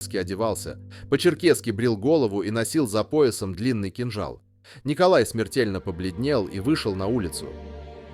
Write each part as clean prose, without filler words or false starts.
одевался, по-черкесски брил голову и носил за поясом длинный кинжал. Николай смертельно побледнел и вышел на улицу.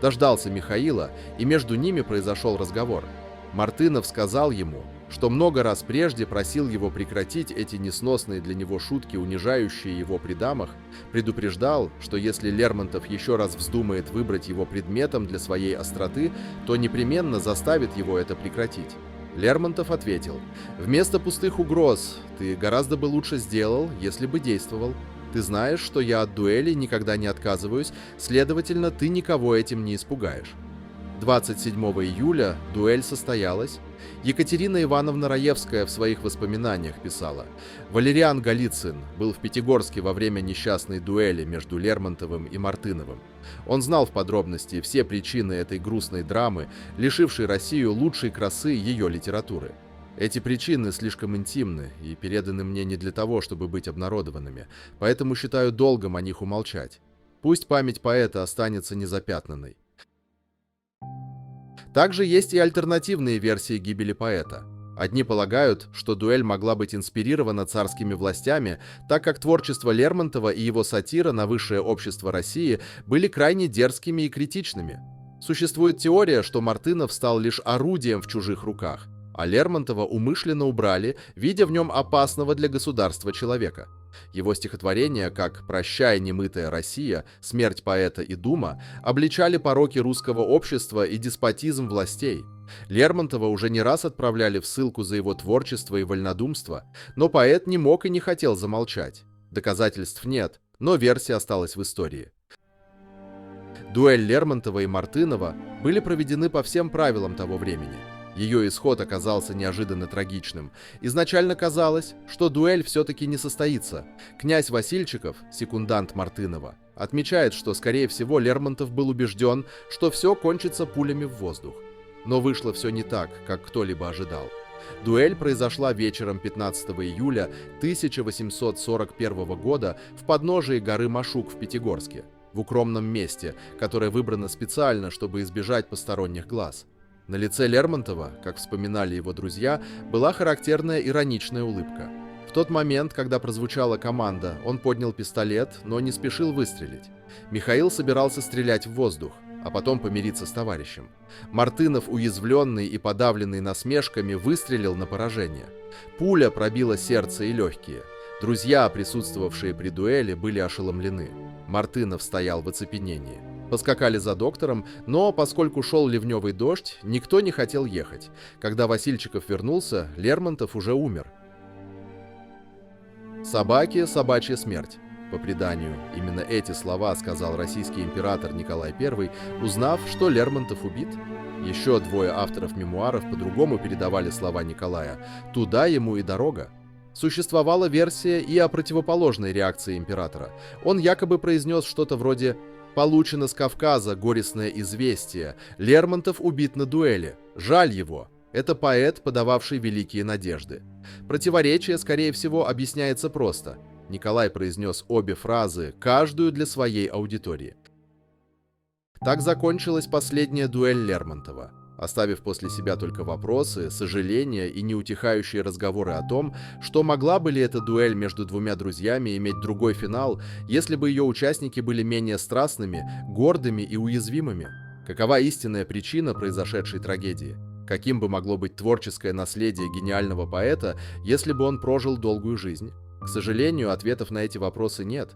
Дождался Михаила, и между ними произошел разговор. Мартынов сказал ему, что много раз прежде просил его прекратить эти несносные для него шутки, унижающие его при дамах, предупреждал, что если Лермонтов еще раз вздумает выбрать его предметом для своей остроты, то непременно заставит его это прекратить. Лермонтов ответил: «Вместо пустых угроз ты гораздо бы лучше сделал, если бы действовал. Ты знаешь, что я от дуэли никогда не отказываюсь, следовательно, ты никого этим не испугаешь». 27 июля дуэль состоялась. Екатерина Ивановна Раевская в своих воспоминаниях писала: «Валериан Голицын был в Пятигорске во время несчастной дуэли между Лермонтовым и Мартыновым. Он знал в подробности все причины этой грустной драмы, лишившей Россию лучшей красы ее литературы. Эти причины слишком интимны и переданы мне не для того, чтобы быть обнародованными, поэтому считаю долгом о них умолчать. Пусть память поэта останется незапятнанной». Также есть и альтернативные версии гибели поэта. Одни полагают, что дуэль могла быть инспирирована царскими властями, так как творчество Лермонтова и его сатира на высшее общество России были крайне дерзкими и критичными. Существует теория, что Мартынов стал лишь орудием в чужих руках, а Лермонтова умышленно убрали, видя в нем опасного для государства человека. Его стихотворения, как «Прощай, немытая Россия», «Смерть поэта» и «Дума», обличали пороки русского общества и деспотизм властей. Лермонтова уже не раз отправляли в ссылку за его творчество и вольнодумство, но поэт не мог и не хотел замолчать. Доказательств нет, но версия осталась в истории. Дуэль Лермонтова и Мартынова были проведены по всем правилам того времени. Ее исход оказался неожиданно трагичным. Изначально казалось, что дуэль все-таки не состоится. Князь Васильчиков, секундант Мартынова, отмечает, что, скорее всего, Лермонтов был убежден, что все кончится пулями в воздух. Но вышло все не так, как кто-либо ожидал. Дуэль произошла вечером 15 июля 1841 года в подножии горы Машук в Пятигорске, в укромном месте, которое выбрано специально, чтобы избежать посторонних глаз. На лице Лермонтова, как вспоминали его друзья, была характерная ироничная улыбка. В тот момент, когда прозвучала команда, он поднял пистолет, но не спешил выстрелить. Михаил собирался стрелять в воздух, а потом помириться с товарищем. Мартынов, уязвленный и подавленный насмешками, выстрелил на поражение. Пуля пробила сердце и легкие. Друзья, присутствовавшие при дуэли, были ошеломлены. Мартынов стоял в оцепенении. Поскакали за доктором, но, поскольку шел ливневый дождь, никто не хотел ехать. Когда Васильчиков вернулся, Лермонтов уже умер. «Собаке собачья смерть». По преданию, именно эти слова сказал российский император Николай I, узнав, что Лермонтов убит. Еще двое авторов мемуаров по-другому передавали слова Николая: «Туда ему и дорога». Существовала версия и о противоположной реакции императора. Он якобы произнес что-то вроде: «Получено с Кавказа горестное известие. Лермонтов убит на дуэли. Жаль его. Это поэт, подававший великие надежды». Противоречие, скорее всего, объясняется просто. Николай произнес обе фразы, каждую для своей аудитории. Так закончилась последняя дуэль Лермонтова, оставив после себя только вопросы, сожаления и неутихающие разговоры о том, что могла бы ли эта дуэль между двумя друзьями иметь другой финал, если бы ее участники были менее страстными, гордыми и уязвимыми. Какова истинная причина произошедшей трагедии? Каким бы могло быть творческое наследие гениального поэта, если бы он прожил долгую жизнь? К сожалению, ответов на эти вопросы нет.